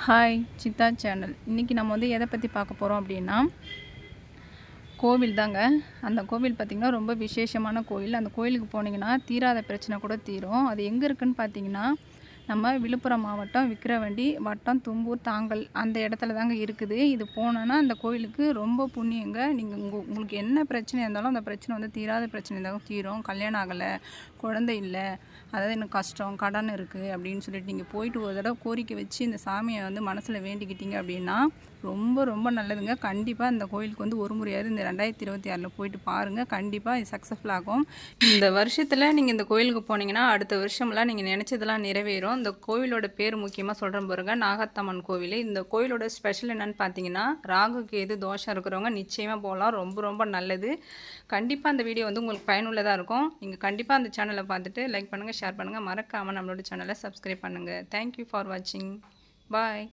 Hi Siddha channel. இன்றைக்கி நம்ம எதை பற்றி பார்க்க போகிறோம் அப்படின்னா, கோவில் தாங்க. அந்த கோவில் பார்த்திங்கன்னா ரொம்ப விசேஷமான கோவில். அந்த கோயிலுக்கு போனீங்கன்னா தீராத பிரச்சனை கூட தீரும். அது எங்கே இருக்குதுன்னு பார்த்தீங்கன்னா, நம்ம விழுப்புரம் மாவட்டம் விக்கிரவாண்டி வட்டம் தும்பூர் தாங்கல் அந்த இடத்துல தாங்க இருக்குது. இது போனோன்னா அந்த கோயிலுக்கு ரொம்ப புண்ணியங்க. நீங்கள் உங்களுக்கு என்ன பிரச்சனை இருந்தாலும் அந்த பிரச்சனை தீராத பிரச்சனை இருந்தாலும் தீரும். கல்யாணம் ஆகலை, குழந்தை இல்லை, அதாவது எனக்கு கஷ்டம், கடன் இருக்குது அப்படின்னு சொல்லிட்டு நீங்கள் போயிட்டு ஒரு தடவை கோரிக்கை வச்சு இந்த சாமியை மனசில் வேண்டிக்கிட்டீங்க அப்படின்னா ரொம்ப ரொம்ப நல்லதுங்க. கண்டிப்பாக இந்த கோயிலுக்கு ஒரு முறையாவது இந்த 2026 போயிட்டு பாருங்கள். கண்டிப்பாக இது சக்ஸஸ்ஃபுல் ஆகும். இந்த வருஷத்தில் நீங்கள் இந்த கோயிலுக்கு போனீங்கன்னா அடுத்த வருஷம்லாம் நீங்கள் நினச்சதெல்லாம் நிறைவேறும். இந்த கோவிலோட பேர் முக்கியமாக சொல்கிறேன் பாருங்க, நாகத்தம்மன் கோவில். இந்த கோயிலோட ஸ்பெஷல் என்னென்னு பார்த்தீங்கன்னா, ராகு கேது தோஷம் இருக்கிறவங்க நிச்சயமாக போகலாம். ரொம்ப ரொம்ப நல்லது. கண்டிப்பாக அந்த வீடியோ உங்களுக்கு பயனுள்ளதாக இருக்கும். நீங்கள் கண்டிப்பாக அந்த சேனலை பார்த்துட்டு லைக் பண்ணுங்கள், ஷேர் பண்ணுங்கள், மறக்காமல் நம்மளோட சேனலை சப்ஸ்கிரைப் பண்ணுங்கள். தேங்க்யூ ஃபார் வாட்சிங். பாய்.